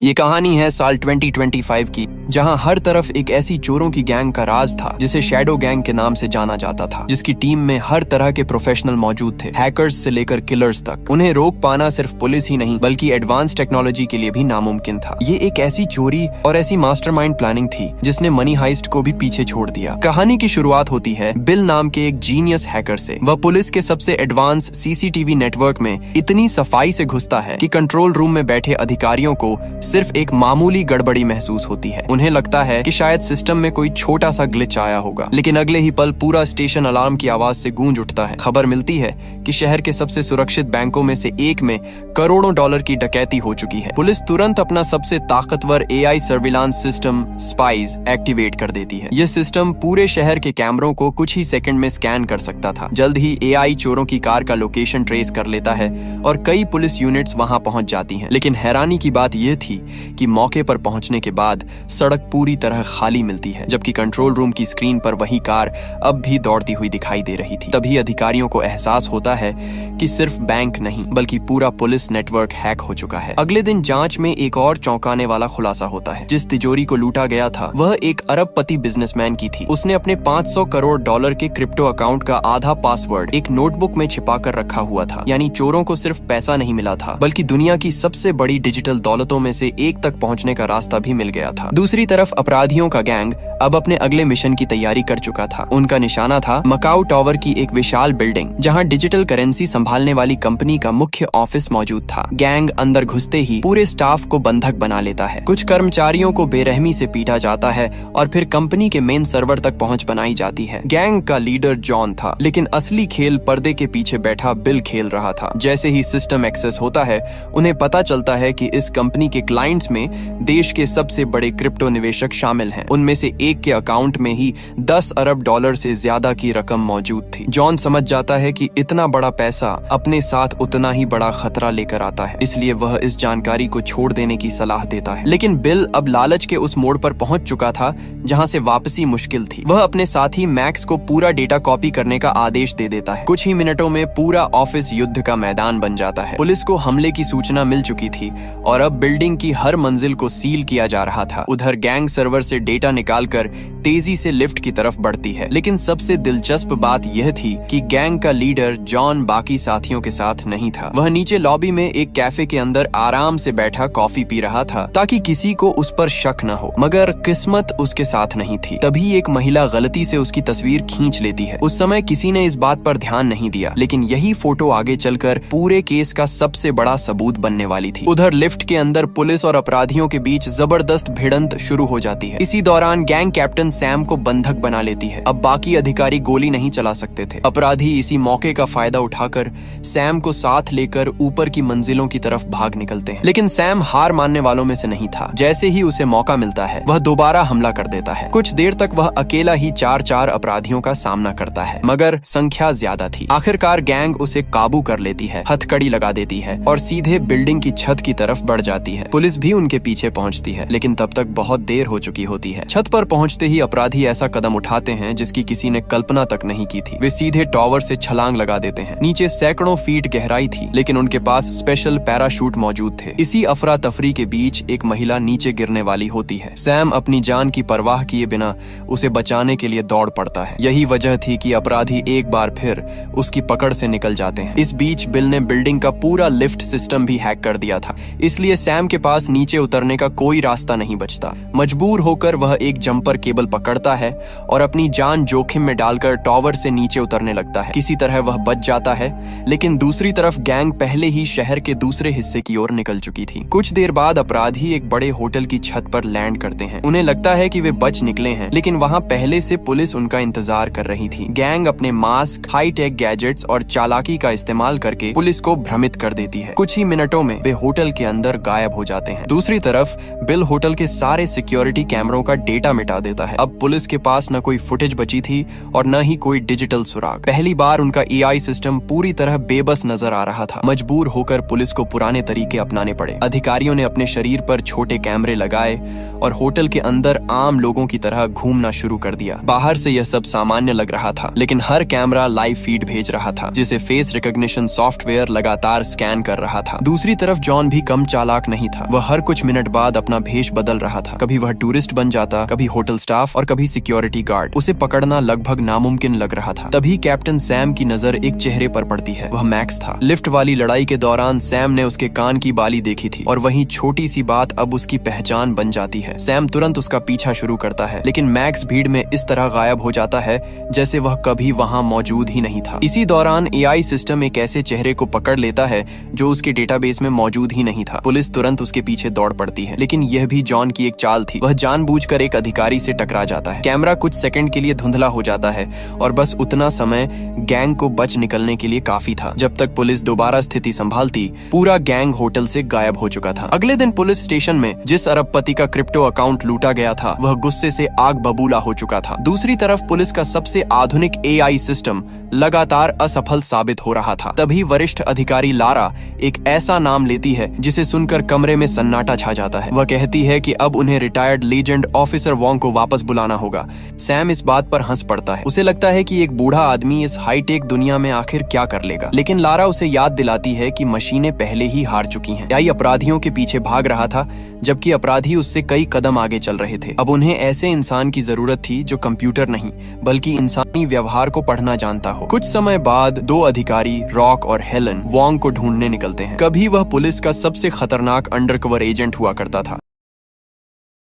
ये कहानी है साल 2025 की, जहां हर तरफ एक ऐसी चोरों की गैंग का राज था जिसे शैडो गैंग के नाम से जाना जाता था, जिसकी टीम में हर तरह के प्रोफेशनल मौजूद थे, हैकर्स से लेकर किलर्स तक। उन्हें रोक पाना सिर्फ पुलिस ही नहीं बल्कि एडवांस टेक्नोलॉजी के लिए भी नामुमकिन था। ये एक ऐसी चोरी और ऐसी मास्टरमाइंड प्लानिंग थी जिसने मनी हाइस्ट को भी पीछे छोड़ दिया। कहानी की शुरुआत होती है बिल नाम के एक जीनियस हैकर से। वह पुलिस के सबसे एडवांस सीसीटीवी नेटवर्क में इतनी सफाई से घुसता है कि कंट्रोल रूम में बैठे अधिकारियों को सिर्फ एक मामूली गड़बड़ी महसूस होती है। उन्हें लगता है कि शायद सिस्टम में कोई छोटा सा ग्लिच आया होगा, लेकिन अगले ही पल पूरा स्टेशन अलार्म की आवाज से गूंज उठता है। खबर मिलती है कि शहर के सबसे सुरक्षित बैंकों में से एक में करोड़ों डॉलर की डकैती हो चुकी है। पुलिस तुरंत अपना सबसे ताकतवर AI surveillance system spice activate कर देती है। यह सिस्टम पूरे शहर के कैमरों को कुछ ही सेकंड में स्कैन कर सकता था। जल्द ही एआई चोरों की कार का लोकेशन ट्रेस कर लेता है और कई पुलिस यूनिट्स वहां पहुंच जाती हैं। लेकिन हैरानी की बात यह थी कि मौके पर पहुंचने के बाद सड़क पूरी तरह खाली मिलती है, जबकि कंट्रोल रूम की स्क्रीन पर वही कार अब भी दौड़ती हुई दिखाई दे रही थी। तभी अधिकारियों को एहसास होता है कि सिर्फ बैंक नहीं बल्कि पूरा पुलिस नेटवर्क हैक हो चुका है। अगले दिन जांच में एक और चौंकाने वाला खुलासा होता है। जिस तिजोरी को लूटा गया था वह एक अरबपति बिजनेसमैन की थी। उसने अपने 500 करोड़ डॉलर के क्रिप्टो अकाउंट का आधा पासवर्ड एक नोटबुक में छिपा कर रखा हुआ था। यानी चोरों को सिर्फ पैसा नहीं मिला था बल्कि दुनिया की सबसे बड़ी डिजिटल दौलतों में से एक तक पहुंचने का रास्ता भी मिल गया था। दूसरी तरफ अपराधियों का गैंग अब अपने अगले मिशन की तैयारी कर चुका था। उनका निशाना था मकाऊ टावर की एक विशाल बिल्डिंग, जहां डिजिटल करेंसी संभालने वाली कंपनी का मुख्य ऑफिस मौजूद था। गैंग अंदर घुसते ही पूरे स्टाफ को बंधक बना लेता है। कुछ कर्मचारियों को बेरहमी से पीटा जाता है और फिर कंपनी के मेन सर्वर तक पहुंच बनाई जाती है। गैंग का लीडर जॉन था, लेकिन असली खेल पर्दे के पीछे बैठा बिल खेल रहा था। जैसे ही सिस्टम एक्सेस होता है, उन्हें पता चलता है कि इस कंपनी के क्लाइंट्स में देश के सबसे बड़े क्रिप्टो निवेशक शामिल हैं। उनमें से एक के अकाउंट में ही 10 अरब डॉलर से ज्यादा की रकम मौजूद थी। जॉन समझ जाता है कि इतना बड़ा पैसा अपने साथ उतना ही बड़ा खतरा लेकर आता है, इसलिए वह इस जानकारी को छोड़ देने की सलाह देता है। लेकिन बिल अब लालच के उस मोड़ पर पहुंच चुका था जहां से वापसी मुश्किल थी। वह अपने साथी मैक्स को पूरा डेटा कॉपी करने का आदेश दे देता है। कुछ ही मिनटों में पूरा ऑफिस युद्ध का मैदान बन जाता है। पुलिस को हमले की सूचना मिल चुकी थी और अब बिल्डिंग की हर मंजिल को सील किया जा रहा था। उधर गैंग सर्वर से डेटा निकालकर तेजी से लिफ्ट की तरफ बढ़ती है। लेकिन सबसे दिलचस्प बात यह थी कि गैंग का लीडर जॉन बाकी साथियों के साथ नहीं था। वह नीचे लॉबी में एक कैफे के अंदर आराम से बैठा कॉफी पी रहा था ताकि किसी को उस पर शक न हो। मगर किस्मत उसके साथ नहीं थी। तभी एक महिला गलती से उसकी तस्वीर खींच लेती है। उस समय किसी ने इस बात पर ध्यान नहीं दिया, लेकिन यही फोटो आगे चलकर पूरे केस का सबसे बड़ा सबूत बनने वाली थी। उधर लिफ्ट के अंदर पुलिस और अपराधियों के बीच जबरदस्त भिड़ंत शुरू हो जाती है। इसी दौरान गैंग कैप्टन सैम को बंधक बना लेती है। अब बाकी अधिकारी गोली नहीं चला सकते थे। अपराधी इसी मौके का फायदा उठाकर सैम को साथ लेकर ऊपर की मंजिलों की तरफ भाग निकलते हैं। लेकिन सैम हार मानने वालों में से नहीं था। जैसे ही उसे मौका मिलता है वह दोबारा हमला कर देता है। कुछ देर तक वह अकेला ही 4 अपराधियों का सामना करता है, मगर संख्या ज्यादा थी। आखिरकार गैंग उसे काबू कर लेती है, हथकड़ी लगा देती है और सीधे बिल्डिंग की छत की तरफ बढ़ जाती है। पुलिस भी उनके पीछे पहुंचती है, लेकिन तब तक बहुत देर हो चुकी होती है। छत पर पहुंचते ही अपराधी ऐसा कदम उठाते हैं जिसकी किसी ने कल्पना तक नहीं की थी। वे सीधे टावर से छलांग लगा देते हैं। नीचे सैकड़ों फीट गहराई थी, लेकिन उनके पास स्पेशल पैराशूट मौजूद थे। इसी अफरा तफरी के बीच एक महिला नीचे गिरने वाली होती है। सैम अपनी जान की परवाह किए बिना उसे बचाने के लिए दौड़ पड़ता है। यही वजह थी कि अपराधी एक बार फिर उसकी पकड़ से निकल जाते हैं। इस बीच बिल ने बिल्डिंग का पूरा लिफ्ट सिस्टम भी हैक कर दिया था, इसलिए सैम के पास नीचे उतरने का कोई रास्ता नहीं बचता। मजबूर होकर वह एक जंपर केबल पकड़ता है और अपनी जान जोखिम में डालकर टावर से नीचे उतरने लगता है। किसी तरह वह बच जाता है, लेकिन दूसरी तरफ गैंग पहले ही शहर के दूसरे हिस्से की ओर निकल चुकी थी। कुछ देर बाद अपराधी एक बड़े होटल की छत पर लैंड करते हैं। उन्हें लगता है कि वे बच निकले हैं, लेकिन वहां पहले से पुलिस उनका इंतजार कर रही थी। गैंग अपने मास्क, हाई टेक गैजेट्स और चालाकी का इस्तेमाल करके पुलिस को भ्रमित कर देती है। कुछ ही मिनटों में वे होटल के अंदर गायब हो जाते हैं। दूसरी तरफ बिल होटल के सारे सिक्योरिटी कैमरों का डेटा मिटा देता है। अब पुलिस के पास न कोई फुटेज बची थी और न ही कोई डिजिटल सुराग। पहली बार उनका एआई सिस्टम पूरी तरह बेबस नजर आ रहा था। मजबूर होकर पुलिस को पुराने तरीके अपनाने पड़े। अधिकारियों ने अपने शरीर पर छोटे कैमरे लगाए और होटल के अंदर आम लोगों की तरह घूमना शुरू कर दिया। बाहर से यह सब सामान्य लग रहा था, लेकिन हर कैमरा लाइव फीड भेज रहा था, जिसे फेस रिकॉग्निशन सॉफ्टवेयर लगातार स्कैन कर रहा था। दूसरी तरफ जॉन भी कम चालाक नहीं था। वह हर कुछ मिनट बाद अपना भेष बदल रहा था। कभी वह टूरिस्ट बन जाता, कभी होटल स्टाफ और कभी सिक्योरिटी गार्ड। उसे पकड़ना लगभग नामुमकिन लग रहा था। तभी कैप्टन सैम की नजर एक चेहरे पर पड़ती है। वह मैक्स था। लिफ्ट वाली लड़ाई के दौरान सैम ने उसके कान की बाली देखी थी और वहीं छोटी सी बात अब उसकी पहचान बन जाती है। सैम तुरंत उसका पीछा शुरू करता है, लेकिन मैक्स भीड़ में इस तरह गायब हो जाता है जैसे वह कभी वहां मौजूद ही नहीं था। इसी दौरान एआई सिस्टम एक ऐसे चेहरे को पकड़ लेता है जो उसके डेटाबेस में मौजूद ही नहीं था। पुलिस तुरंत उसके पीछे दौड़ पड़ती है, लेकिन यह भी जॉन की एक चाल थी। वह जानबूझकर एक अधिकारी से टकरा जाता है। कैमरा कुछ सेकंड के लिए धुंधला हो जाता है और बस उतना समय गैंग को बच निकलने के लिए काफी था। जब तक पुलिस दोबारा स्थिति संभालती, पूरा गैंग होटल से गायब हो चुका था। अगले दिन पुलिस स्टेशन में जिस अरबपति का क्रिप्टो अकाउंट लूटा गया था, वह गुस्से से आग बबूला हो चुका था। दूसरी तरफ पुलिस का सबसे आधुनिक एआई सिस्टम लगातार असफल साबित हो रहा था। तभी वरिष्ठ अधिकारी लारा एक ऐसा नाम लेती है जिसे सुनकर कमरे में सन्नाटा छा जाता है। वह कहती है कि अब उन्हें रिटायर्ड लीजेंड ऑफिसर वॉन्ग को वापस बुलाना होगा। सैम इस बात पर हंस पड़ता है। उसे लगता है कि एक बूढ़ा आदमी इस हाईटेक दुनिया में आखिर क्या कर लेगा, लेकिन लारा उसे याद दिलाती है कि मशीनें पहले ही हार चुकी हैं। एआई अपराधियों के पीछे भाग रहा था, जबकि अपराधी उससे कई कदम आगे चल रहे थे। अब उन्हें ऐसे इंसान की जरूरत थी जो कंप्यूटर नहीं बल्कि इंसानी व्यवहार को पढ़ना जानता हो। कुछ समय बाद दो अधिकारी रॉक और हेलन वॉन्ग को ढूंढने निकलते हैं। कभी वह पुलिस का सबसे खतरनाक अंडरकवर एजेंट हुआ करता था।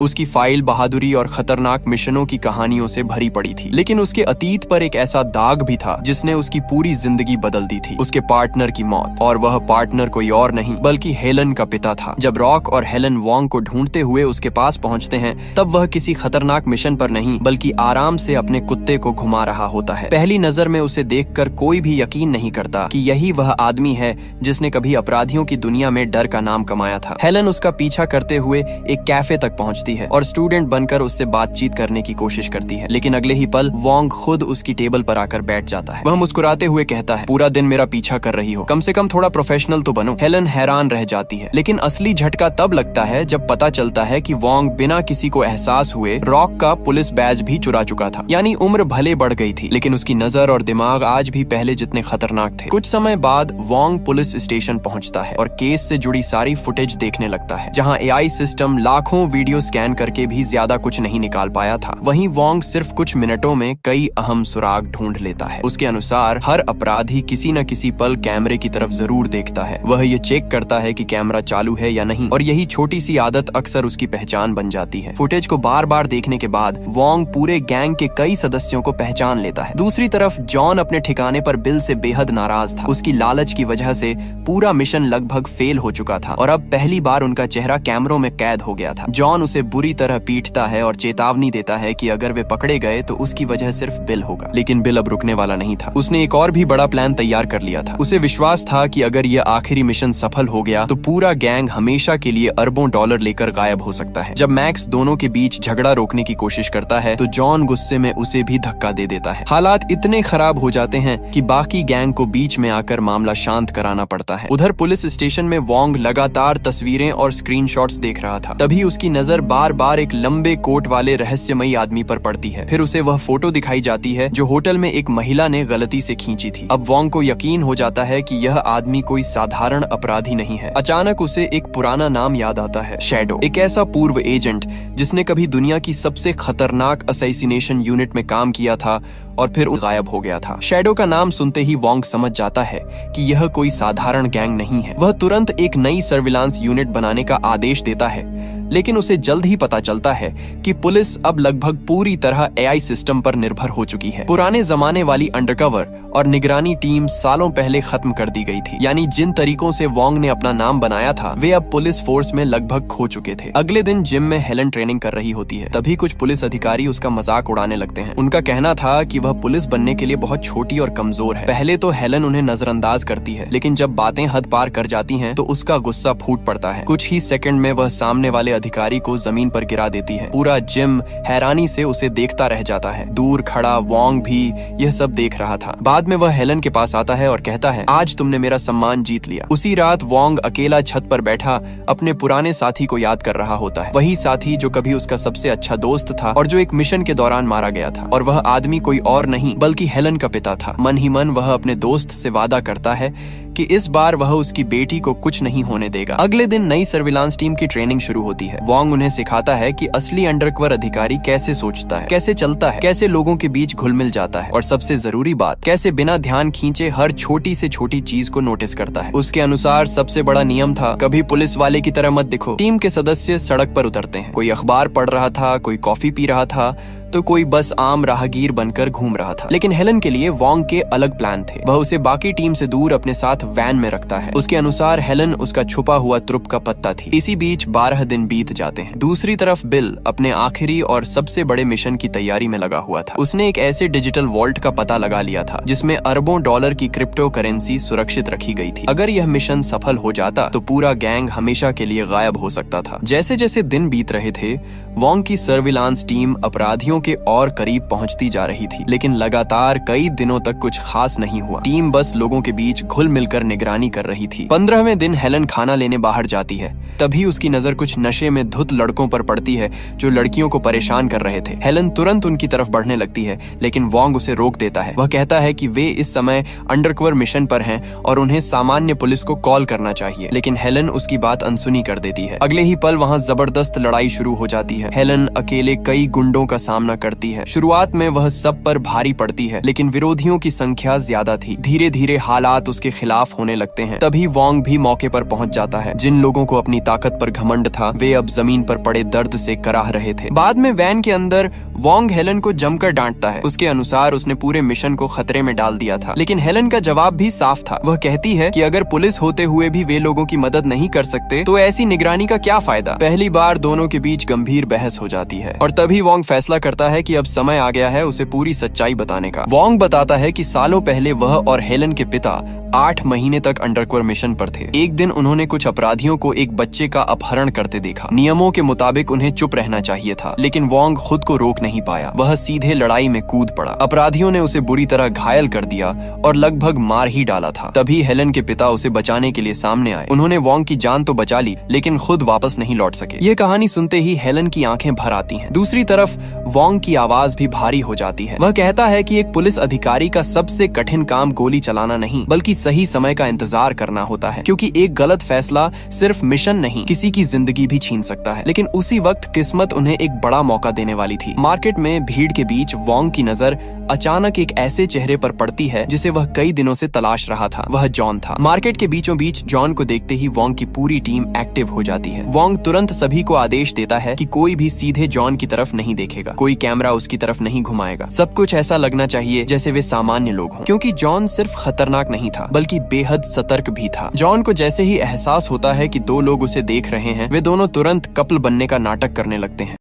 उसकी फाइल बहादुरी और खतरनाक मिशनों की कहानियों से भरी पड़ी थी, लेकिन उसके अतीत पर एक ऐसा दाग भी था जिसने उसकी पूरी जिंदगी बदल दी थी। उसके पार्टनर की मौत, और वह पार्टनर कोई और नहीं बल्कि हेलन का पिता था। जब रॉक और हेलन वॉन्ग को ढूंढते हुए उसके पास पहुंचते हैं, तब वह किसी खतरनाक मिशन पर नहीं बल्कि आराम से अपने कुत्ते को घुमा रहा होता है। पहली नजर में उसे देखकर कोई भी यकीन नहीं करता कि यही वह आदमी है जिसने कभी अपराधियों की दुनिया में डर का नाम कमाया था। हेलन उसका पीछा करते हुए एक कैफे तक पहुंचती है और स्टूडेंट बनकर उससे बातचीत करने की कोशिश करती है, लेकिन अगले ही पल वॉन्ग खुद उसकी टेबल पर आकर बैठ जाता है। वह मुस्कुराते हुए कहता है, पूरा दिन मेरा पीछा कर रही हो, कम से कम थोड़ा प्रोफेशनल तो बनो। हेलन हैरान रह जाती है, लेकिन असली झटका तब लगता है जब पता चलता है कि वॉन्ग बिना किसी को एहसास हुए रॉक का पुलिस बैज भी चुरा चुका था। यानी उम्र भले बढ़ गई थी, लेकिन उसकी नजर और दिमाग आज भी पहले जितने खतरनाक थे। कुछ समय बाद वॉन्ग पुलिस स्टेशन पहुंचता है और केस से जुड़ी सारी फुटेज देखने लगता है, जहां एआई सिस्टम लाखों वीडियो स्कैन करके भी ज्यादा कुछ नहीं निकाल पाया था। वहीं वॉन्ग सिर्फ कुछ मिनटों में कई अहम सुराग ढूंढ लेता है। उसके अनुसार हर अपराधी किसी न किसी पल कैमरे की तरफ जरूर देखता है। वह ये चेक करता है कि कैमरा चालू है या नहीं, और यही छोटी सी आदत अक्सर उसकी पहचान बन जाती है। फुटेज को बार बार देखने के बाद वॉन्ग पूरे गैंग के कई सदस्यों को पहचान लेता है। दूसरी तरफ जॉन अपने ठिकाने पर बिल से बेहद नाराज था। उसकी लालच की वजह से पूरा मिशन लगभग फेल हो चुका था और अब पहली बार उनका चेहरा कैमरों में कैद हो गया था। जॉन उसे बुरी तरह पीटता है और चेतावनी देता है कि अगर वे पकड़े गए तो उसकी वजह सिर्फ बिल होगा। लेकिन बिल अब रुकने वाला नहीं था। उसने एक और भी बड़ा प्लान तैयार कर लिया था। उसे विश्वास था कि अगर यह आखिरी मिशन सफल हो गया तो पूरा गैंग हमेशा के लिए अरबों डॉलर लेकर गायब हो सकता है। जब मैक्स दोनों के बीच झगड़ा रोकने की कोशिश करता है तो जॉन गुस्से में उसे भी धक्का दे देता है। हालात इतने खराब हो जाते हैं कि बाकी गैंग को बीच में आकर मामला शांत कराना पड़ता है। उधर पुलिस स्टेशन में वॉन्ग लगातार तस्वीरें और स्क्रीनशॉट्स देख रहा था। तभी उसकी नजर बार बार एक लंबे कोट वाले रहस्यमयी आदमी पर पड़ती है। फिर उसे वह फोटो दिखाई जाती है जो होटल में एक महिला ने गलती से खींची थी। अब वॉन्ग को यकीन हो जाता है कि यह आदमी कोई साधारण अपराधी नहीं है। अचानक उसे एक पुराना नाम याद आता है, शैडो, एक ऐसा पूर्व एजेंट जिसने कभी दुनिया की सबसे खतरनाक असैसिनेशन यूनिट में काम किया था और फिर गायब हो गया था। शैडो का नाम सुनते ही वॉन्ग समझ जाता है कि यह कोई साधारण गैंग नहीं है। वह तुरंत एक नई सर्विलांस यूनिट बनाने का आदेश देता है, लेकिन उसे जल्द ही पता चलता है कि पुलिस अब लगभग पूरी तरह एआई सिस्टम पर निर्भर हो चुकी है। पुराने जमाने वाली अंडरकवर और निगरानी टीम सालों पहले खत्म कर दी गई थी। यानी जिन तरीकों से वॉन्ग ने अपना नाम बनाया था वे अब पुलिस फोर्स में लगभग खो चुके थे। अगले दिन जिम में हेलन ट्रेनिंग कर रही होती है। तभी कुछ पुलिस अधिकारी उसका मजाक उड़ाने लगते हैं। उनका कहना था कि वह पुलिस बनने के लिए बहुत छोटी और कमजोर है। पहले तो हेलन उन्हें नजरअंदाज करती है, लेकिन जब बातें हद पार कर जाती हैं तो उसका गुस्सा फूट पड़ता है। कुछ ही सेकंड में वह सामने वाले अधिकारी को जमीन पर गिरा देती है। पूरा जिम हैरानी से उसे देखता रह जाता है। दूर खड़ा वोंग भी यह सब देख रहा था। बाद में वह हेलन के पास आता है और कहता है, आज तुमने मेरा सम्मान जीत लिया। उसी रात वोंग अकेला छत पर बैठा अपने पुराने साथी को याद कर रहा होता है। वही साथी जो कभी उसका सबसे अच्छा दोस्त था और जो एक मिशन के दौरान मारा गया था। और वह आदमी कोई और नहीं बल्कि हेलन का पिता था। मन ही मन वह अपने दोस्त से वादा करता है कि इस बार वह उसकी बेटी को कुछ नहीं होने देगा। अगले दिन नई सर्विलांस टीम की ट्रेनिंग शुरू होती है। वोंग उन्हें सिखाता है कि असली अंडरकवर अधिकारी कैसे सोचता है, कैसे चलता है, कैसे लोगों के बीच घुल मिल जाता है और सबसे जरूरी बात, कैसे बिना ध्यान खींचे हर छोटी से छोटी चीज को नोटिस करता है। उसके अनुसार सबसे बड़ा नियम था, कभी पुलिस वाले की तरह मत दिखो। टीम के सदस्य सड़क पर उतरते हैं। कोई अखबार पढ़ रहा था, कोई कॉफी पी रहा था, तो कोई बस आम राहगीर बनकर घूम रहा था। लेकिन हेलन के लिए वोंग के अलग प्लान थे। वह उसे बाकी टीम से दूर अपने साथ वैन में रखता है। उसके अनुसार हेलन उसका छुपा हुआ तुरुप का पत्ता थी। इसी बीच 12 दिन बीत जाते हैं। दूसरी तरफ बिल अपने आखिरी और सबसे बड़े मिशन की तैयारी में लगा हुआ था। उसने एक ऐसे डिजिटल वॉल्ट का पता लगा लिया था जिसमें अरबों डॉलर की क्रिप्टो करेंसी सुरक्षित रखी गई थी। अगर यह मिशन सफल हो जाता तो पूरा गैंग हमेशा के लिए गायब हो सकता था। जैसे जैसे दिन बीत रहे थे, वोंग की सर्विलांस टीम अपराधियों के और करीब पहुंचती जा रही थी। लेकिन लगातार कई दिनों तक कुछ खास नहीं हुआ। टीम बस लोगों के बीच घुल मिलकर निगरानी कर रही थी। 15वें दिन हेलन खाना लेने बाहर जाती है। तभी उसकी नजर कुछ नशे में धुत लड़कों पर पड़ती है जो लड़कियों को परेशान कर रहे थे। हेलन तुरंत उनकी तरफ बढ़ने लगती है, लेकिन वोंग उसे रोक देता है। वह कहता है कि वे इस समय अंडरकवर मिशन पर हैं और उन्हें सामान्य पुलिस को कॉल करना चाहिए। लेकिन हेलन उसकी बात अनसुनी कर देती है। अगले ही पल वहाँ जबरदस्त लड़ाई शुरू हो जाती है। हेलन अकेले कई गुंडों का सामना करती है। शुरुआत में वह सब पर भारी पड़ती है, लेकिन विरोधियों की संख्या ज्यादा थी। धीरे धीरे हालात उसके खिलाफ होने लगते हैं। तभी वोंग भी मौके पर पहुंच जाता है। जिन लोगों को अपनी ताकत पर घमंड था, वे अब जमीन पर पड़े दर्द से कराह रहे थे। बाद में वैन के अंदर वोंग हेलन को जमकर डांटता है। उसके अनुसार उसने पूरे मिशन को खतरे में डाल दिया था। लेकिन हेलन का जवाब भी साफ था। वह कहती है कि अगर पुलिस होते हुए भी वे लोगों की मदद नहीं कर सकते तो ऐसी निगरानी का क्या फायदा। पहली बार दोनों के बीच गंभीर बहस हो जाती है और तभी वोंग फैसला करता है कि अब समय आ गया है उसे पूरी सच्चाई बताने का। वोंग बताता है कि सालों पहले वह और हेलन के पिता 8 महीने तक अंडरकवर मिशन पर थे। एक दिन उन्होंने कुछ अपराधियों को एक बच्चे का अपहरण करते देखा। नियमों के मुताबिक उन्हें चुप रहना चाहिए था, लेकिन वोंग खुद को रोक नहीं पाया। वह सीधे लड़ाई में कूद पड़ा। अपराधियों ने उसे बुरी तरह घायल कर दिया और लगभग मार ही डाला था। तभी हेलन के पिता उसे बचाने के लिए सामने आए। उन्होंने वोंग की जान तो बचा ली, लेकिन खुद वापस नहीं लौट सके। ये कहानी सुनते ही हेलन की आंखें भर आती हैं। दूसरी तरफ वोंग की आवाज भी भारी हो जाती है। वह कहता है कि एक पुलिस अधिकारी का सबसे कठिन काम गोली चलाना नहीं, बल्कि सही समय का इंतजार करना होता है, क्योंकि एक गलत फैसला सिर्फ मिशन नहीं, किसी की जिंदगी भी छीन सकता है। लेकिन उसी वक्त किस्मत उन्हें एक बड़ा मौका देने वाली थी। मार्केट में भीड़ के बीच वोंग की नजर अचानक एक ऐसे चेहरे पर पड़ती है जिसे वह कई दिनों से तलाश रहा था। वह जॉन था। मार्केट के बीचों बीच जॉन को देखते ही वोंग की पूरी टीम एक्टिव हो जाती है। वोंग तुरंत सभी को आदेश देता है कि कोई भी सीधे जॉन की तरफ नहीं देखेगा, कोई कैमरा उसकी तरफ नहीं घुमाएगा। सब कुछ ऐसा लगना चाहिए जैसे वे सामान्य लोग हों, क्योंकि जॉन सिर्फ खतरनाक नहीं था बल्कि बेहद सतर्क भी था। जॉन को जैसे ही एहसास होता है कि 2 लोग उसे देख रहे हैं, वे दोनों तुरंत कपल बनने का नाटक करने लगते हैं।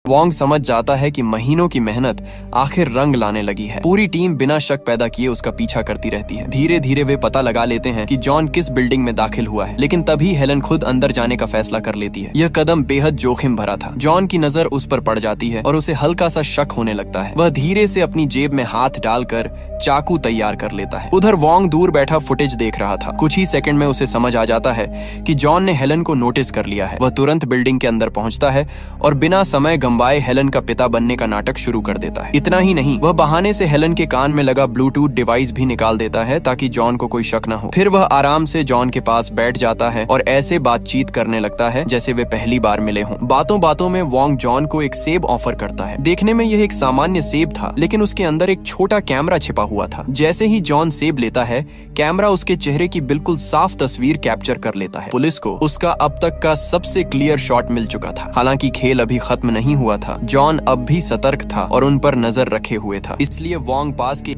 वोंग समझ जाता है कि महीनों की मेहनत आखिर रंग लाने लगी है। पूरी टीम बिना शक पैदा किए उसका पीछा करती रहती है। धीरे धीरे वे पता लगा लेते हैं कि जॉन किस बिल्डिंग में दाखिल हुआ है, लेकिन तभी हेलन खुद अंदर जाने का फैसला कर लेती है। यह कदम बेहद जोखिम भरा था। जॉन की नजर उस पर पड़ जाती है और उसे हल्का सा शक होने लगता है। वह धीरे से अपनी जेब में हाथ डालकर चाकू तैयार कर लेता है। उधर वोंग दूर बैठा फुटेज देख रहा था। कुछ ही सेकंड में उसे समझ आ जाता है कि जॉन ने हेलन को नोटिस कर लिया है। वह तुरंत बिल्डिंग के अंदर पहुंचता है और बिना समय गंवाए हेलन का पिता बनने का नाटक शुरू कर देता है। इतना ही नहीं, वह बहाने से हेलन के कान में लगा ब्लूटूथ डिवाइस भी निकाल देता है ताकि जॉन को कोई शक न हो। फिर वह आराम से जॉन के पास बैठ जाता है और ऐसे बातचीत करने लगता है जैसे वे पहली बार मिले हों। बातों बातों में वोंग जॉन को एक सेब ऑफर करता है। देखने में यह एक सामान्य सेब था, लेकिन उसके अंदर एक छोटा कैमरा छिपा हुआ था। जैसे ही जॉन सेब लेता है, कैमरा उसके चेहरे की बिल्कुल साफ तस्वीर कैप्चर कर लेता है। पुलिस को उसका अब तक का सबसे क्लियर शॉट मिल चुका था। हालांकि खेल अभी खत्म नहीं हुआ था। जॉन अब भी सतर्क था और उन पर नजर रखे हुए था, इसलिए वोंग पास के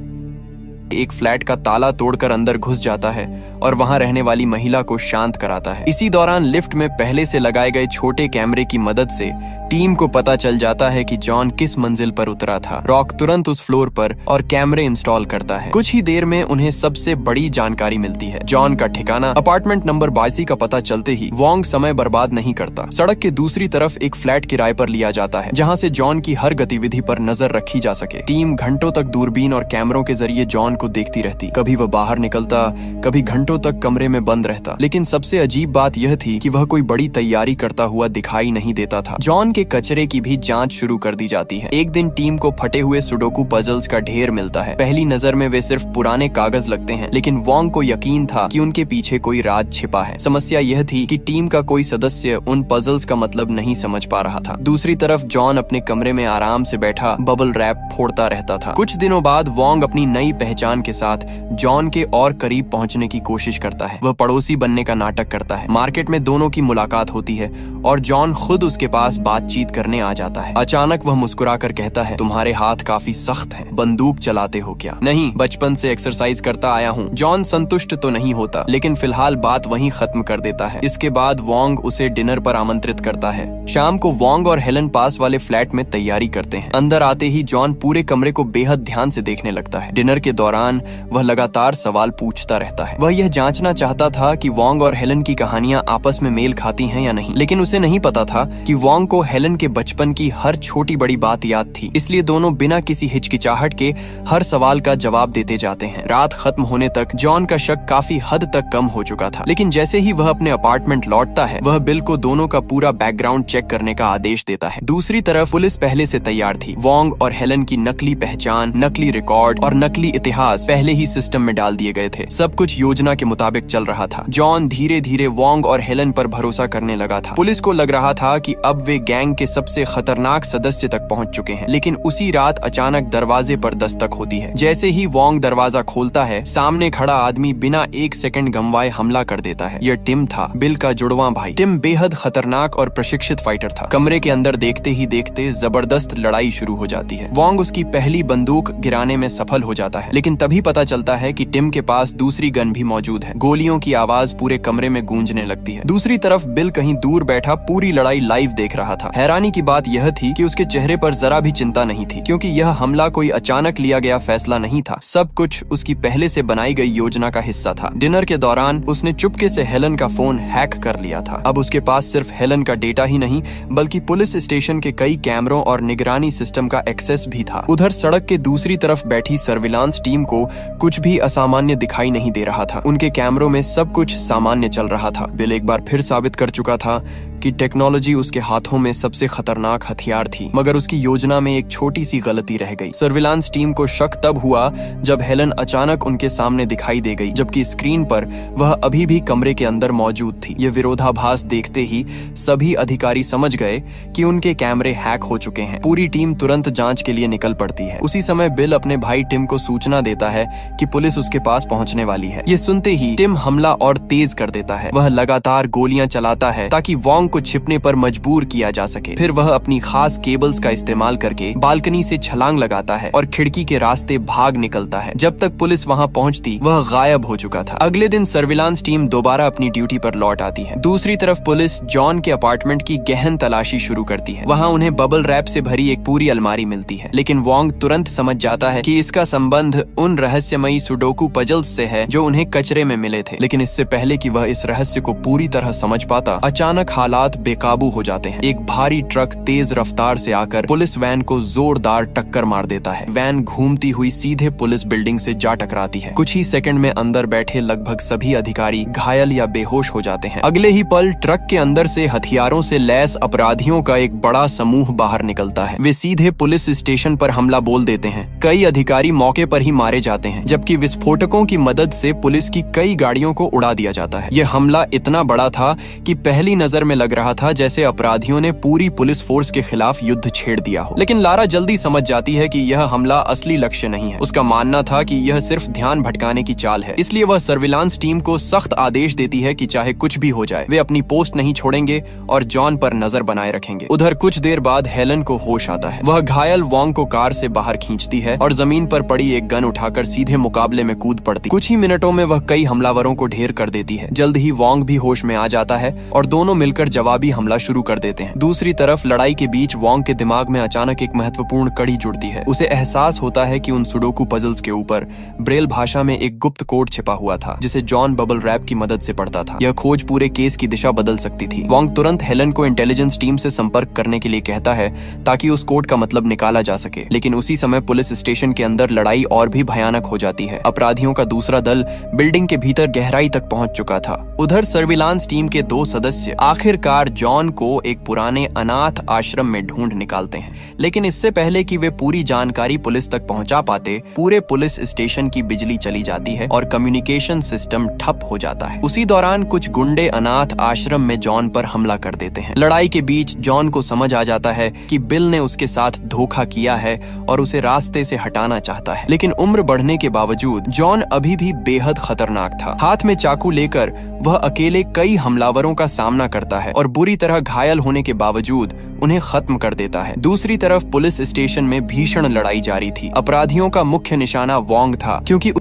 एक फ्लैट का ताला तोड़कर अंदर घुस जाता है और वहां रहने वाली महिला को शांत कराता है। इसी दौरान लिफ्ट में पहले से लगाए गए छोटे कैमरे की मदद से टीम को पता चल जाता है कि जॉन किस मंजिल पर उतरा था। रॉक तुरंत उस फ्लोर पर और कैमरे इंस्टॉल करता है। कुछ ही देर में उन्हें सबसे बड़ी जानकारी मिलती है। जॉन का ठिकाना अपार्टमेंट नंबर 82 का पता चलते ही वोंग समय बर्बाद नहीं करता। सड़क के दूसरी तरफ एक फ्लैट किराए पर लिया जाता है जहां से जॉन की हर गतिविधि पर नजर रखी जा सके। टीम घंटों तक दूरबीन और कैमरों के जरिए जॉन को देखती रहती। कभी वह बाहर निकलता, कभी घंटों तक कमरे में बंद रहता। लेकिन सबसे अजीब बात यह थी कि वह कोई बड़ी तैयारी करता हुआ दिखाई नहीं देता था। जॉन के कचरे की भी जांच शुरू कर दी जाती है। एक दिन टीम को फटे हुए सुडोकू पजल्स का ढेर मिलता है। पहली नजर में वे सिर्फ पुराने कागज लगते हैं, लेकिन वोंग को यकीन था कि उनके पीछे कोई राज छिपा है। समस्या यह थी कि टीम का कोई सदस्य उन पजल्स का मतलब नहीं समझ पा रहा था। दूसरी तरफ जॉन अपने कमरे में आराम से बैठा बबल रैप फोड़ता रहता था। कुछ दिनों बाद वोंग अपनी नई पहचान के साथ जॉन के और करीब पहुंचने की कोशिश करता है। वह पड़ोसी बनने का नाटक करता है। मार्केट में दोनों की मुलाकात होती है और जॉन खुद उसके पास बातचीत करने आ जाता है। अचानक वह मुस्कुराकर कहता है, तुम्हारे हाथ काफी सख्त हैं, बंदूक चलाते हो क्या? नहीं, बचपन से एक्सरसाइज करता आया हूँ। जॉन संतुष्ट तो नहीं होता, लेकिन फिलहाल बात वहीं खत्म कर देता है। इसके बाद वोंग उसे डिनर पर आमंत्रित करता है। शाम को वोंग और हेलन पास वाले फ्लैट में तैयारी करते हैं। अंदर आते ही जॉन पूरे कमरे को बेहद ध्यान से देखने लगता है। डिनर के दौरान वह लगातार सवाल पूछता रहता है। वह यह जांचना चाहता था कि वोंग और हेलन की कहानियां आपस में मेल खाती हैं या नहीं, लेकिन उसे नहीं पता था कि वोंग को हेलन के बचपन की हर छोटी बड़ी बात याद थी। इसलिए दोनों बिना किसी हिचकिचाहट के हर सवाल का जवाब देते जाते हैं। रात खत्म होने तक जॉन का शक काफी हद तक कम हो चुका था, लेकिन जैसे ही वह अपने अपार्टमेंट लौटता है, वह बिल को दोनों का पूरा बैकग्राउंड चेक करने का आदेश देता है। दूसरी तरफ पुलिस पहले से तैयार थी। वोंग और हेलन की नकली पहचान, नकली रिकॉर्ड और नकली इतिहास पहले ही सिस्टम में डाल दिए गए थे। सब कुछ योजना के मुताबिक चल रहा था। जॉन धीरे धीरे वोंग और हेलन पर भरोसा करने लगा था। पुलिस को लग रहा था कि अब वे गैंग के सबसे खतरनाक सदस्य तक पहुंच चुके हैं। लेकिन उसी रात अचानक दरवाजे पर दस्तक होती है। जैसे ही वोंग दरवाजा खोलता है, सामने खड़ा आदमी बिना एक सेकंड गंवाए हमला कर देता है। यह टिम था, बिल का जुड़वां भाई। टिम बेहद खतरनाक और प्रशिक्षित फाइटर था। कमरे के अंदर देखते ही देखते जबरदस्त लड़ाई शुरू हो जाती है। वोंग उसकी पहली बंदूक गिराने में सफल हो जाता है, लेकिन तभी पता चलता है कि टिम के पास दूसरी गन भी मौजूद है। गोलियों की आवाज पूरे कमरे में गूंजने लगती है। दूसरी तरफ बिल कहीं दूर बैठा पूरी लड़ाई लाइव देख रहा था। हैरानी की बात यह थी कि उसके चेहरे पर जरा भी चिंता नहीं थी, क्योंकि यह हमला कोई अचानक लिया गया फैसला नहीं था। सब कुछ उसकी पहले से बनाई गई योजना का हिस्सा था। डिनर के दौरान उसने चुपके से हेलन का फोन हैक कर लिया था। अब उसके पास सिर्फ हेलन का डेटा ही नहीं, बल्कि पुलिस स्टेशन के कई कैमरों और निगरानी सिस्टम का एक्सेस भी था। उधर सड़क के दूसरी तरफ बैठी सर्विलांस टीम को कुछ भी असामान्य दिखाई नहीं दे रहा था। उनके कैमरों में सब कुछ सामान्य चल रहा था। बिल एक बार फिर साबित कर चुका था कि टेक्नोलॉजी उसके हाथों में सबसे खतरनाक हथियार थी, मगर उसकी योजना में एक छोटी सी गलती रह गई। सर्विलांस टीम को शक तब हुआ जब हेलन अचानक उनके सामने दिखाई दे गई, जबकि स्क्रीन पर वह अभी भी कमरे के अंदर मौजूद थी। ये विरोधाभास देखते ही सभी अधिकारी समझ गए कि उनके कैमरे हैक हो चुके हैं। पूरी टीम तुरंत जांच के लिए निकल पड़ती है। उसी समय बिल अपने भाई टिम को सूचना देता है कि पुलिस उसके पास पहुंचने वाली है। ये सुनते ही टिम हमला और तेज कर देता है। वह लगातार गोलियां चलाता है ताकि वोंग को छिपने पर मजबूर किया जा सके। फिर वह अपनी खास केबल्स का इस्तेमाल करके बालकनी से छलांग लगाता है और खिड़की के रास्ते भाग निकलता है। जब तक पुलिस वहां पहुंचती, वह गायब हो चुका था। अगले दिन सर्विलांस टीम दोबारा अपनी ड्यूटी पर लौट आती है। दूसरी तरफ पुलिस जॉन के अपार्टमेंट की गहन तलाशी शुरू करती है। वहां उन्हें बबल रैप से भरी एक पूरी अलमारी मिलती है, लेकिन वोंग तुरंत समझ जाता है कि इसका संबंध उन रहस्यमयी सुडोकू पजल्स से है जो उन्हें कचरे में मिले थे। लेकिन इससे पहले कि वह इस रहस्य को पूरी तरह समझ पाता, अचानक हालात बेकाबू हो जाते हैं। एक भारी ट्रक तेज रफ्तार से आकर पुलिस वैन को जोरदार टक्कर मार देता है। वैन घूमती हुई सीधे पुलिस बिल्डिंग से जा टकराती है। कुछ ही सेकंड में अंदर बैठे लगभग सभी अधिकारी घायल या बेहोश हो जाते हैं। अगले ही पल ट्रक के अंदर से हथियारों से लैस अपराधियों का एक बड़ा समूह बाहर निकलता है। वे सीधे पुलिस स्टेशन पर हमला बोल देते हैं। कई अधिकारी मौके पर ही मारे जाते हैं, जबकि विस्फोटकों की मदद से पुलिस की कई गाड़ियों को उड़ा दिया जाता है। यह हमला इतना बड़ा था कि पहली नजर में लगा लग रहा था जैसे अपराधियों ने पूरी पुलिस फोर्स के खिलाफ युद्ध छेड़ दिया हो। लेकिन लारा जल्दी समझ जाती है कि यह हमला असली लक्ष्य नहीं है। उसका मानना था कि यह सिर्फ ध्यान भटकाने की चाल है, इसलिए वह सर्विलांस टीम को सख्त आदेश देती है कि चाहे कुछ भी हो जाए वे अपनी पोस्ट नहीं छोड़ेंगे और जॉन पर नजर बनाए रखेंगे। उधर कुछ देर बाद हेलन को होश आता है। वह घायल वॉन्ग को कार से बाहर खींचती है और जमीन पर पड़ी एक गन उठाकर सीधे मुकाबले में कूद पड़ती। कुछ ही मिनटों में वह कई हमलावरों को ढेर कर देती है। जल्द ही वॉन्ग भी होश में आ जाता है और दोनों मिलकर जवाबी हमला शुरू कर देते हैं। दूसरी तरफ लड़ाई के बीच वॉन्ग के दिमाग में अचानक एक महत्वपूर्ण कड़ी जुड़ती है। उसे एहसास होता है कि उन सुडोकू पजल्स के ऊपर ब्रेल भाषा में एक गुप्त कोड छिपा हुआ था जिसे जॉन बबल रैप की मदद से पढ़ता था। यह खोज पूरे केस की दिशा बदल सकती थी। वॉन्ग तुरंत हेलन को इंटेलिजेंस टीम से संपर्क करने के लिए कहता है ताकि उस कोड का मतलब निकाला जा सके। लेकिन उसी समय पुलिस स्टेशन के अंदर लड़ाई और भी भयानक हो जाती है। अपराधियों का दूसरा दल बिल्डिंग के भीतर गहराई तक पहुंच चुका था। उधर सर्विलांस टीम के 2 सदस्य आखिरकार जॉन को एक पुराने अनाथ आश्रम में ढूंढ निकालते हैं। लेकिन इससे पहले कि वे पूरी जानकारी पुलिस तक पहुंचा पाते, पूरे पुलिस स्टेशन की बिजली चली जाती है और कम्युनिकेशन सिस्टम ठप हो जाता है। उसी दौरान कुछ गुंडे अनाथ आश्रम में जॉन पर हमला कर देते हैं। लड़ाई के बीच जॉन को समझ आ जाता है कि बिल ने उसके साथ धोखा किया है और उसे रास्ते से हटाना चाहता है। लेकिन उम्र बढ़ने के बावजूद जॉन अभी भी बेहद खतरनाक था। हाथ में चाकू लेकर वह अकेले कई हमलावरों का सामना करता है और बुरी तरह घायल होने के बावजूद उन्हें खत्म कर देता है। दूसरी तरफ पुलिस स्टेशन में भीषण लड़ाई जारी थी। अपराधियों का मुख्य निशाना वॉन्ग था क्योंकि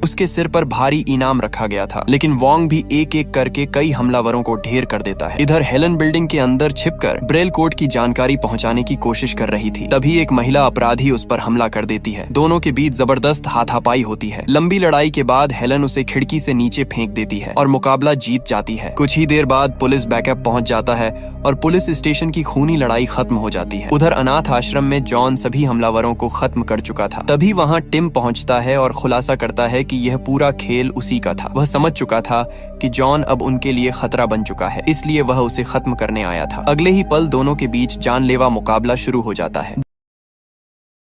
उसके सिर पर भारी इनाम रखा गया था। लेकिन वॉन्ग भी एक एक करके कई हमलावरों को ढेर कर देता है। इधर हेलन बिल्डिंग के अंदर छिपकर ब्रेल कोड की जानकारी पहुंचाने की कोशिश कर रही थी। तभी एक महिला अपराधी उस पर हमला कर देती है। दोनों के बीच जबरदस्त हाथापाई होती है। लंबी लड़ाई के बाद हेलन उसे खिड़की से नीचे फेंक देती है और मुकाबला जीत जाती है। कुछ ही देर बाद पुलिस बैकअप पहुंच जाता है और पुलिस स्टेशन की खूनी लड़ाई खत्म हो जाती है। उधर अनाथ आश्रम में जॉन सभी हमलावरों को खत्म कर चुका था। तभी वहाँ टिम पहुंचता है और खुलासा करता है कि यह पूरा खेल उसी का था। वह समझ चुका था कि जॉन अब उनके लिए खतरा बन चुका है, इसलिए वह उसे खत्म करने आया था। अगले ही पल दोनों के बीच जानलेवा मुकाबला शुरू हो जाता है।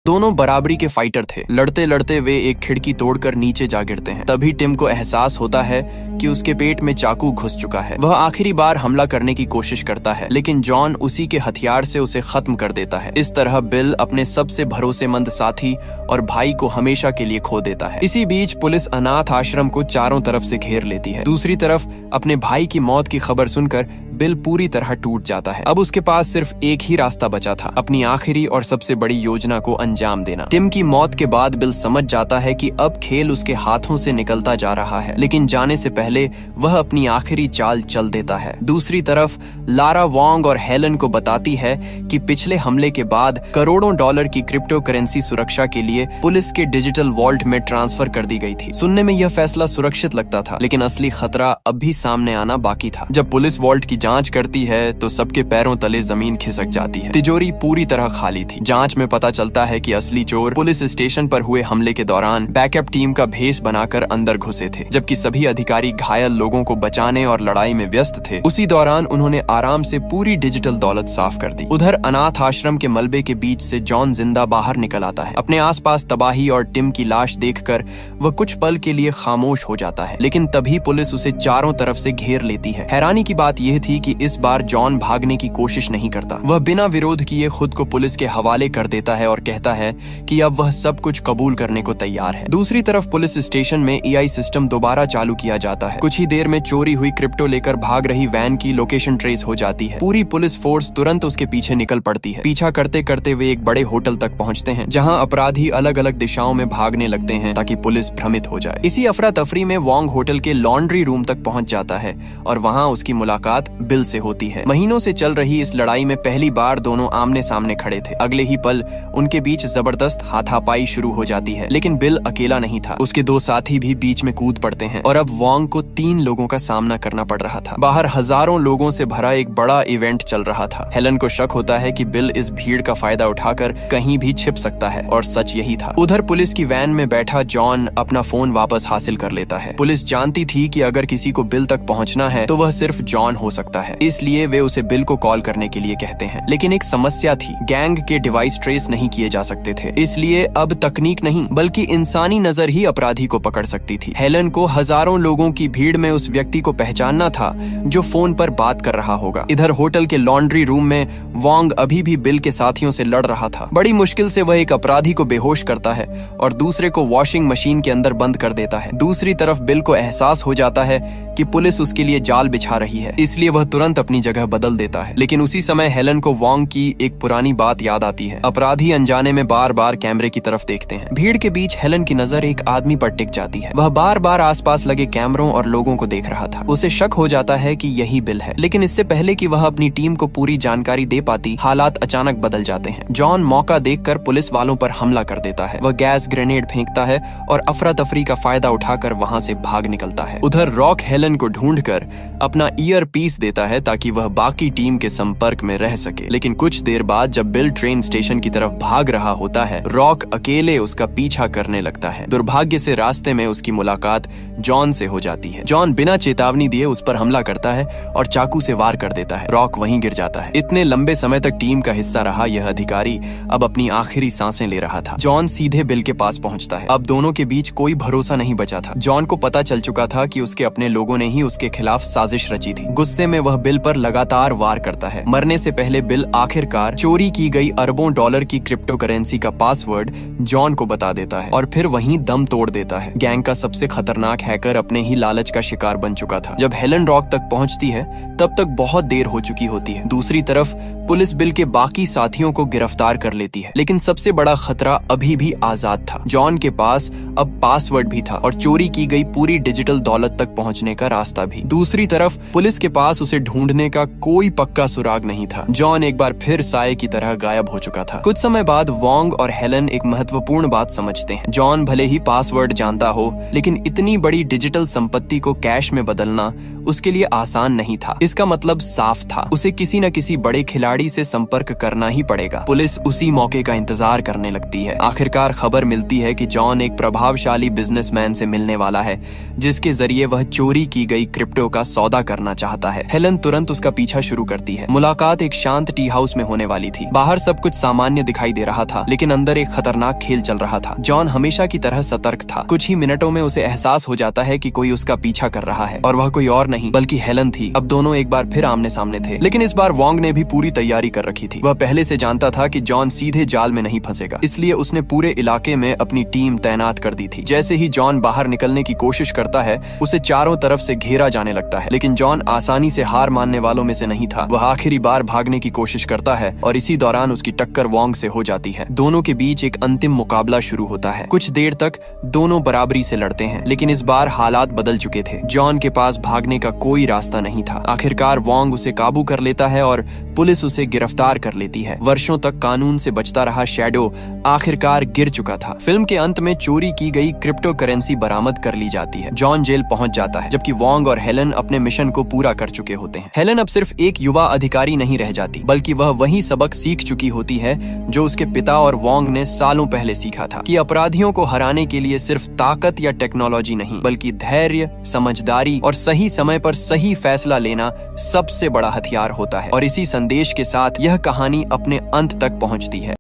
दोनों बराबरी के फाइटर थे। लड़ते लड़ते वे एक खिड़की तोड़कर नीचे जा गिरते हैं। तभी टिम को एहसास होता है कि उसके पेट में चाकू घुस चुका है। वह आखिरी बार हमला करने की कोशिश करता है, लेकिन जॉन उसी के हथियार से उसे खत्म कर देता है। इस तरह बिल अपने सबसे भरोसेमंद साथी और भाई को हमेशा के लिए खो देता है। इसी बीच पुलिस अनाथ आश्रम को चारों तरफ से घेर लेती है। दूसरी तरफ अपने भाई की मौत की खबर सुनकर बिल पूरी तरह टूट जाता है। अब उसके पास सिर्फ एक ही रास्ता बचा था, अपनी आखिरी और सबसे बड़ी योजना को अंजाम देना। टिम की मौत के बाद बिल समझ जाता है कि अब खेल उसके हाथों से निकलता जा रहा है, लेकिन जाने से पहले वह अपनी आखिरी चाल चल देता है। दूसरी तरफ लारा वॉन्ग और हेलन को बताती है कि पिछले हमले के बाद करोड़ों डॉलर की क्रिप्टो करेंसी सुरक्षा के लिए पुलिस के डिजिटल वॉल्ट में ट्रांसफर कर दी गई थी। सुनने में यह फैसला सुरक्षित लगता था, लेकिन असली खतरा अब भी सामने आना बाकी था। जब पुलिस वॉल्ट की जांच करती है तो सबके पैरों तले जमीन खिसक जाती है। तिजोरी पूरी तरह खाली थी। जांच में पता चलता है कि असली चोर पुलिस स्टेशन पर हुए हमले के दौरान बैकअप टीम का भेष बनाकर अंदर घुसे थे, जबकि सभी अधिकारी घायल लोगों को बचाने और लड़ाई में व्यस्त थे। उसी दौरान उन्होंने आराम से पूरी डिजिटल दौलत साफ कर दी। उधर अनाथ आश्रम के मलबे के बीच से जॉन जिंदा बाहर निकल आता है। अपने आसपास तबाही और टिम की लाश देखकर वह कुछ पल के लिए खामोश हो जाता है, लेकिन तभी पुलिस उसे चारों तरफ से घेर लेती है। हैरानी की बात यह थी कि इस बार जॉन भागने की कोशिश नहीं करता। वह बिना विरोध किए खुद को पुलिस के हवाले कर देता है और कहता है कि अब वह सब कुछ कबूल करने को तैयार है। दूसरी तरफ पुलिस स्टेशन में एआई सिस्टम दोबारा चालू किया जाता है। कुछ ही देर में चोरी हुई क्रिप्टो लेकर भाग रही वैन की लोकेशन ट्रेस हो जाती है। पूरी पुलिस फोर्स तुरंत उसके पीछे निकल पड़ती है। पीछा करते करते वे एक बड़े होटल तक पहुंचते हैं, जहां अपराधी अलग अलग दिशाओं में भागने लगते हैं ताकि पुलिस भ्रमित हो जाए। इसी अफरा तफरी में वॉन्ग होटल के लॉन्ड्री रूम तक पहुंच जाता है और वहां उसकी मुलाकात बिल से होती है। महीनों से चल रही इस लड़ाई में पहली बार दोनों आमने सामने खड़े थे। अगले ही पल उनके बीच जबरदस्त हाथापाई शुरू हो जाती है, लेकिन बिल अकेला नहीं था। उसके 2 साथी भी बीच में कूद पड़ते हैं और अब वॉन्ग को 3 लोगों का सामना करना पड़ रहा था। बाहर हजारों लोगों से भरा एक बड़ा इवेंट चल रहा था। हेलन को शक होता है कि बिल इस भीड़ का फायदा उठाकर कहीं भी छिप सकता है, और सच यही था। उधर पुलिस की वैन में बैठा जॉन अपना फोन वापस हासिल कर लेता है। पुलिस जानती थी कि अगर किसी को बिल तक पहुंचना है तो वह सिर्फ जॉन हो सकता है, इसलिए वे उसे बिल को कॉल करने के लिए कहते हैं। लेकिन एक समस्या थी, गैंग के डिवाइस ट्रेस नहीं किए जा सकते थे, इसलिए अब तकनीक नहीं बल्कि इंसानी नजर ही अपराधी को पकड़ सकती थी। हेलन को हजारों लोगों की भीड़ में उस व्यक्ति को पहचानना था जो फोन पर बात कर रहा होगा। इधर होटल के लॉन्ड्री रूम में वॉन्ग अभी भी बिल के साथियों से लड़ रहा था। बड़ी मुश्किल से वह एक अपराधी को बेहोश करता है और दूसरे को वॉशिंग मशीन के अंदर बंद कर देता है। दूसरी तरफ बिल को एहसास हो जाता है कि पुलिस उसके लिए जाल बिछा रही है, इसलिए वह तुरंत अपनी जगह बदल देता है। लेकिन उसी समय हेलन को वॉन्ग की एक पुरानी बात याद आती है। अपराधी अनजाने में बार बार कैमरे की तरफ देखते हैं। भीड़ के बीच हेलन की नजर एक आदमी पर टिक जाती है। वह बार बार आसपास लगे कैमरों और लोगों को देख रहा था। उसे शक हो जाता है कि यही बिल है, लेकिन इससे पहले कि वह अपनी टीम को पूरी जानकारी दे पाती, हालात अचानक बदल जाते हैं। जॉन मौका देखकर पुलिस वालों पर हमला कर देता है। वह गैस ग्रेनेड फेंकता है और अफरा तफरी का फायदा उठाकर वहां से भाग निकलता है। उधर रॉक हेलन को ढूंढकर अपना ईयर पीस देता है ताकि वह बाकी टीम के संपर्क में रह सके। लेकिन कुछ देर बाद जब बिल ट्रेन स्टेशन की तरफ भाग रहा होता है, रॉक अकेले उसका पीछा करने लगता है। दुर्भाग्य से रास्ते में उसकी मुलाकात जॉन से हो जाती है। जॉन बिना चेतावनी दिए उस पर हमला करता है और चाकू से वार कर देता है। रॉक वहीं गिर जाता है। इतने लंबे समय तक टीम का हिस्सा रहा यह अधिकारी अब अपनी आखिरी सांसें ले रहा था। जॉन सीधे बिल के पास पहुंचता है। अब दोनों के बीच कोई भरोसा नहीं बचा था। जॉन को पता चल चुका था कि उसके अपने लोगों ने ही उसके खिलाफ साजिश रची थी। गुस्से में वह बिल पर लगातार वार करता है। मरने से पहले बिल आखिरकार चोरी की गई अरबों डॉलर की क्रिप्टो करेंसी का पासवर्ड जॉन को बता देता है और फिर वहीं दम तोड़ देता है। गैंग का सबसे खतरनाक हैकर अपने ही लालच का शिकार बन चुका था। जब हेलन रॉक तक पहुंचती है तब तक बहुत देर हो चुकी होती है। दूसरी तरफ पुलिस बिल के बाकी साथियों को गिरफ्तार कर लेती है, लेकिन सबसे बड़ा खतरा अभी भी आजाद था। जॉन के पास अब पासवर्ड भी था और चोरी की गई पूरी डिजिटल दौलत तक पहुंचने का रास्ता भी। दूसरी तरफ पुलिस के पास उसे ढूंढने का कोई पक्का सुराग नहीं था। जॉन एक बार फिर साये की तरह गायब हो चुका था। कुछ समय बाद वॉन्ग और हेलन एक महत्वपूर्ण बात समझते हैं। जॉन भले ही पासवर्ड जानता हो, लेकिन इतनी बड़ी डिजिटल संपत्ति को कैश में बदलना उसके लिए आसान नहीं था। इसका मतलब साफ था, उसे किसी न किसी बड़े खिलाड़ी से संपर्क करना ही पड़ेगा। पुलिस उसी मौके का इंतजार करने लगती है। आखिरकार खबर मिलती है कि जॉन एक प्रभावशाली बिजनेसमैन से मिलने वाला है, जिसके जरिए वह चोरी की गई क्रिप्टो का सौदा करना चाहता है। हेलन तुरंत उसका पीछा शुरू करती है। मुलाकात एक शांत टी हाउस में होने वाली थी। बाहर सब कुछ सामान्य दिखाई दे रहा था, लेकिन अंदर एक खतरनाक खेल चल रहा था। जॉन हमेशा की तरह सतर्क था। कुछ ही मिनटों में उसे एहसास हो जाता है कि कोई उसका पीछा कर रहा है और वह कोई और नहीं बल्कि हेलन थी। अब दोनों एक बार फिर आमने सामने थे, लेकिन इस बार वॉन्ग ने भी पूरी तैयारी कर रखी थी। वह पहले से जानता था कि जॉन सीधे जाल में नहीं फंसेगा, इसलिए उसने पूरे इलाके में अपनी टीम तैनात कर दी थी। जैसे ही जॉन बाहर निकलने की कोशिश करता है, उसे चारों तरफ से घेरा जाने लगता है, लेकिन जॉन आसानी से हार मानने वालों में से नहीं था। वह आखिरी बार भागने की कोशिश करता है और इसी दौरान उसकी टक्कर वॉन्ग से हो जाती है। दोनों के बीच एक अंतिम मुकाबला शुरू होता है। कुछ देर तक दोनों बराबरी से लड़ते हैं, लेकिन इस बार हालात बदल चुके थे। जॉन के पास भागने का कोई रास्ता नहीं था। आखिरकार वॉन्ग उसे काबू कर लेता है और पुलिस उसे गिरफ्तार कर लेती है। वर्षों तक कानून से बचता रहा शैडो आखिरकार गिर चुका था। फिल्म के अंत में चोरी की गई क्रिप्टो करेंसी बरामद कर ली जाती है। जॉन जेल पहुंच जाता है, जबकि वॉन्ग और हेलन अपने मिशन को पूरा कर चुके होते हैं। हेलन अब सिर्फ एक युवा अधिकारी नहीं रह जाती, बल्कि वह वही सबक सीख चुकी होती है जो उसके पिता और वॉन्ग ने सालों पहले सीखा था, कि अपराधियों को हराने के लिए सिर्फ ताकत या टेक्नोलॉजी नहीं, बल्कि धैर्य, समझदारी और सही समय पर सही फैसला लेना सबसे बड़ा हथियार होता है। और इसी संदेश के साथ यह कहानी अपने अंत तक पहुंचती है।